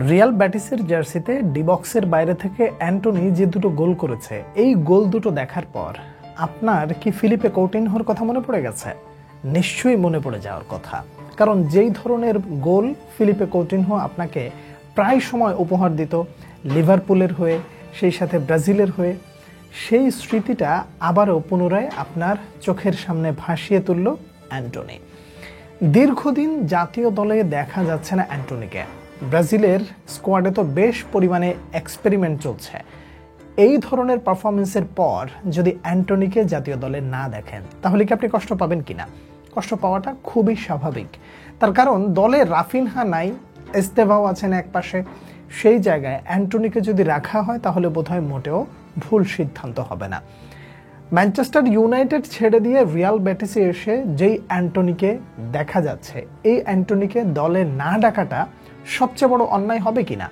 Real ব্যাটিসের জার্সিতে ডিবক্সের বাইরে থেকে অ্যান্টনি যে দুটো গোল করেছে, এই গোল দুটো দেখার পর আপনার কি ফিলিপে কৌটিনহোর কথা মনে পড়ে গেছে? নিশ্চয়ই মনে পড়ে যাওয়ার কথা, কারণ যেই ধরনের গোল ফিলিপে কৌটিনহো আপনাকে প্রায় সময় উপহার দিত লিভারপুলের হয়ে, সেই সাথে ব্রাজিলের হয়ে, সেই স্মৃতিটা আবারও পুনরায় আপনার চোখের সামনে ভাসিয়ে তুলল অ্যান্টনি। দীর্ঘদিন জাতীয় দলে দেখা যাচ্ছে না অ্যান্টনিকে। ব্রাজিলের স্কোয়াডে তো বেশ পরিমাণে এক্সপেরিমেন্ট চলছে। এই ধরনের পারফরমেন্সের পর যদি অ্যান্টনিকে জাতীয় দলে না দেখেন, তাহলে কি আপনি কষ্ট পাবেন কিনা? কষ্ট পাওয়াটা খুবই স্বাভাবিক। তার কারণ দলে রাফিনহা নাই, এস্তেভাও আছেন এক পাশে, সেই জায়গায় অ্যান্টনিকে যদি রাখা হয় তাহলে বোধহয় মোটেও ভুল সিদ্ধান্ত হবে না। ম্যানচেস্টার ইউনাইটেড ছেড়ে দিয়ে রিয়াল ব্যাটিসে এসে যেই অ্যান্টনিকে দেখা যাচ্ছে, এই অ্যান্টনিকে দলে না ডাকাটা সবচেয়ে বড় অন্যায় হবে কিনা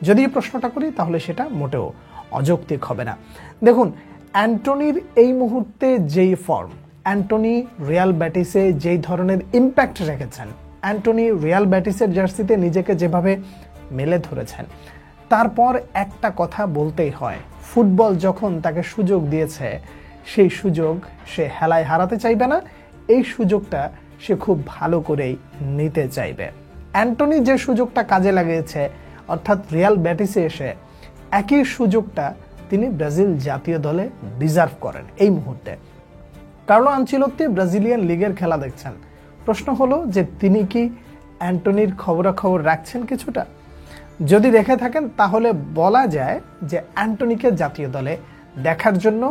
যদি এই প্রশ্নটা করি, তাহলে সেটা মোটেও অযৌক্তিক হবে না। দেখুন, অ্যান্টনির এই মুহূর্তে যেই ফর্ম, অ্যান্টনি রিয়াল ব্যাটিসে যেই ধরনের ইম্প্যাক্ট রেখেছেন, অ্যান্টনি রিয়াল ব্যাটিসের জার্সিতে নিজেকে যেভাবে মেলে ধরেছেন, তারপর একটা কথা বলতেই হয়, ফুটবল যখন তাকে সুযোগ দিয়েছে, সেই সুযোগ সে হেলায় হারাতে চাইবে না, এই সুযোগটা সে খুব ভালো করেই নিতে চাইবে। অ্যান্টনি যে সুযোগটা কাজে লাগিয়েছে, অর্থাৎ রিয়াল ব্যাটিসে এসে একই সুযোগটা তিনি ব্রাজিল জাতীয় দলে ডিজার্ভ করেন এই মুহূর্তে। কার্লো আনচেলত্তি ব্রাজিলিয়ান লিগের খেলা দেখছেন। প্রশ্ন হলো যে তিনি কি অ্যান্টনির খবরাখবর রাখছেন কিছুটা? যদি রেখে থাকেন তাহলে বলা যায় যে অ্যান্টনিকে জাতীয় দলে দেখার জন্য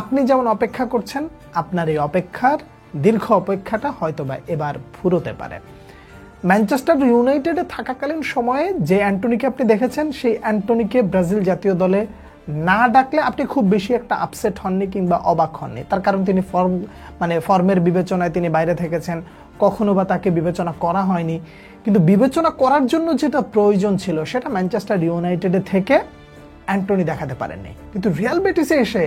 আপনি যেমন অপেক্ষা করছেন, আপনার এই অপেক্ষার দীর্ঘ অপেক্ষাটা হয়তোবা এবার ফুরোতে পারে। ম্যানচেস্টার ইউনাইটেডে থাকাকালীন সময়ে যে অ্যান্টনিকে আপনি দেখেছেন, সেই অ্যান্টনিকে ব্রাজিল জাতীয় দলে না ডাকলে আপনি খুব বেশি একটা আপসেট হননি কিংবা অবাক হননি। তার কারণ তিনি ফর্মের বিবেচনায় তিনি বাইরে থেকেছেন, কখনো বা তাকে বিবেচনা করা হয়নি। কিন্তু বিবেচনা করার জন্য যেটা প্রয়োজন ছিল, সেটা ম্যানচেস্টার ইউনাইটেডে থেকে অ্যান্টনি দেখাতে পারেননি। কিন্তু রিয়াল বেটিসে এসে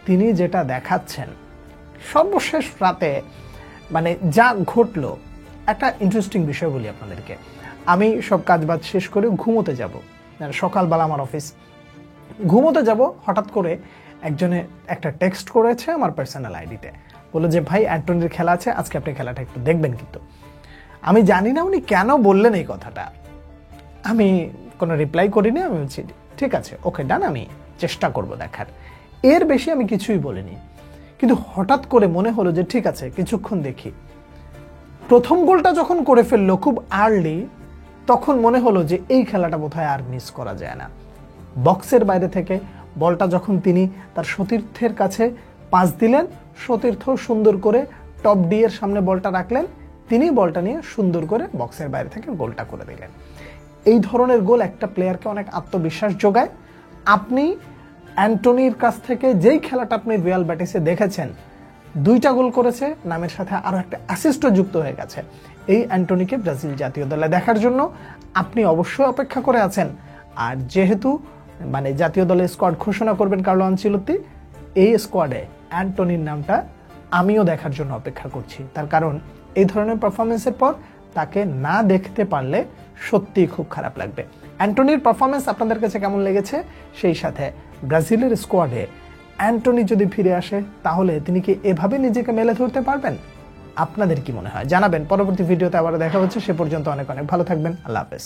তিনি যেটা দেখাচ্ছেন, সর্বশেষ রাতে যা ঘটলো, একটা ইন্টারেস্টিং বিষয় বলি আপনাদেরকে। আমি সব কাজবাজ শেষ করে ঘুমোতে যাব, সকালবেলা আমার অফিস, ঘুমোতে যাব, হঠাৎ করে একজনে একটা টেক্সট করেছে আমার পার্সোনাল আইডিতে, বলে যে ভাই অ্যান্টনির খেলা আছে, আজকে আপনি খেলাটা একটু দেখবেন। কিন্তু আমি জানি না উনি কেন বললেন এই কথাটা। আমি কোনো রিপ্লাই করিনি, আমি বলছি ঠিক আছে, ওকে ডান, আমি চেষ্টা করব দেখার। এর বেশি আমি কিছুই বলিনি। কিন্তু হঠাৎ করে মনে হলো যে ঠিক আছে, কিছুক্ষণ দেখি। প্রথম গোলটা যখন করে ফেললো খুব আর্লি, তখন মনে হলো যে এই খেলাটা বোধহয় আর মিস করা যায় না। বক্সের বাইরে থেকে বলটা যখন তিনি তার সতীর্থের কাছে পাস দিলেন, সতীর্থ সুন্দর করে টপ ডি এর সামনে বলটা রাখলেন, তিনি বলটা নিয়ে সুন্দর করে বক্সের বাইরে থেকে গোলটা করে দিলেন। এই ধরনের গোল একটা প্লেয়ারকে অনেক আত্মবিশ্বাস যোগায়। আপনি অ্যান্টনির কাছ থেকে যেই খেলাটা আপনি রিয়াল ব্যাটিসে দেখেছেন, 2টা গোল করেছে, নামের সাথে আরো একটা অ্যাসিস্টও যুক্ত হয়ে গেছে। এই অ্যান্টনিকে ব্রাজিল জাতীয় দলে দেখার জন্য আপনি অবশ্যই অপেক্ষা করে আছেন। আর যেহেতু জাতীয় দলে স্কোয়াড ঘোষণা করবেন কার্লো আনচেলত্তি, এই স্কোয়াডে অ্যান্টনির নামটা আমিও দেখার জন্য অপেক্ষা করছি। তার কারণ এই ধরনের পারফরমেন্সের পর তাকে না দেখতে পারলে সত্যিই খুব খারাপ লাগবে। অ্যান্টনির পারফরমেন্স আপনাদের কাছে কেমন লেগেছে? সেই সাথে ব্রাজিলের স্কোয়াডে অ্যান্টনি যদি ফিরে আসে, তাহলে তিনি কি এভাবে নিজেকে মেলে ধরতে পারবেন? আপনাদের কি মনে হয় জানাবেন। পরবর্তী ভিডিওতে আবার দেখা হচ্ছে, সে পর্যন্ত অনেক অনেক ভালো থাকবেন। আল্লাহ হাফেজ।